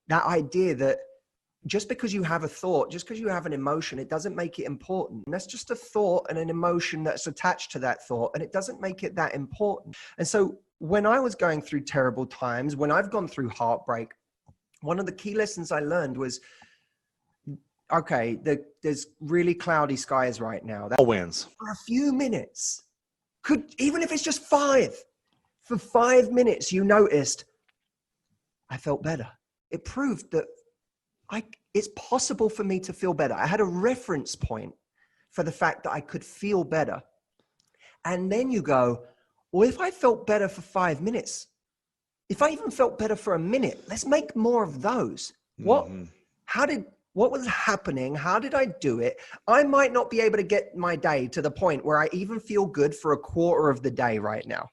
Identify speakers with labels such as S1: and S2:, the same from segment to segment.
S1: That idea that just because you have a thought, just because you have an emotion, it doesn't make it important. And that's just a thought and an emotion that's attached to that thought, and it doesn't make it that important. And so when I was going through terrible times, when I've gone through heartbreak, one of the key lessons I learned was, okay, there's really cloudy skies right now.
S2: That wins.
S1: For a few minutes, even if it's just 5, for 5 minutes, you noticed, I felt better. It proved that it's possible for me to feel better. I had a reference point for the fact that I could feel better. And then you go, well, if I felt better for 5 minutes, if I even felt better for a minute, let's make more of those. What was happening? How did I do it? I might not be able to get my day to the point where I even feel good for a quarter of the day right now,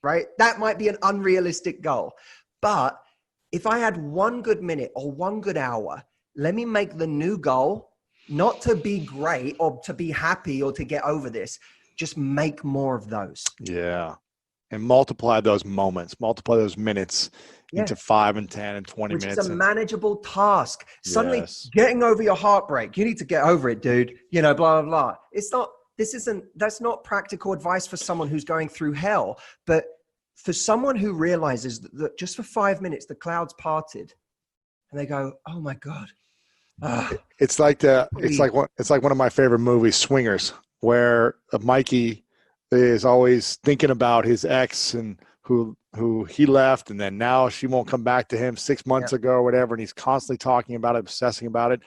S1: right? That might be an unrealistic goal. But if I had 1 good minute or 1 good hour, let me make the new goal, not to be great or to be happy or to get over this, just make more of those.
S2: Yeah. And multiply those moments, multiply those minutes into 5 and 10 and 20 minutes.
S1: Which is a manageable task. Suddenly getting over your heartbreak, you need to get over it, dude. Blah, blah, blah. That's not practical advice for someone who's going through hell. But for someone who realizes that just for 5 minutes, the clouds parted and they go, oh my God.
S2: It's like one of my favorite movies, Swingers, where Mikey is always thinking about his ex and who he left, and then now she won't come back to him 6 months ago or whatever, and he's constantly talking about it, obsessing about it,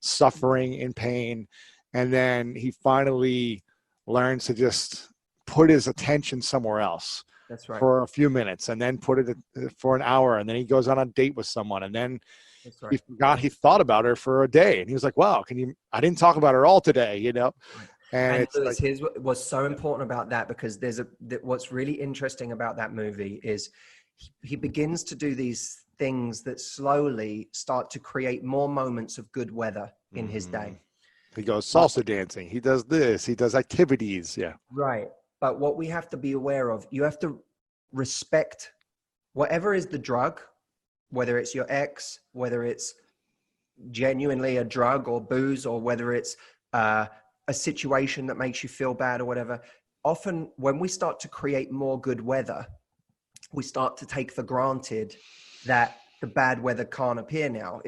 S2: suffering in pain, and then he finally learns to just put his attention somewhere else.
S1: That's right.
S2: For a few minutes, and then put it for an hour, and then he goes on a date with someone, and then he forgot he thought about her for a day, and he was like, wow, I didn't talk about her all today, And
S1: here's what's so important about that, because what's really interesting about that movie is he begins to do these things that slowly start to create more moments of good weather in his day.
S2: He goes salsa dancing. He does this. He does activities. Yeah.
S1: Right. But what we have to be aware of, you have to respect whatever is the drug, whether it's your ex, whether it's genuinely a drug or booze, or whether it's a situation that makes you feel bad or whatever. Often when we start to create more good weather, we start to take for granted that the bad weather can't appear now.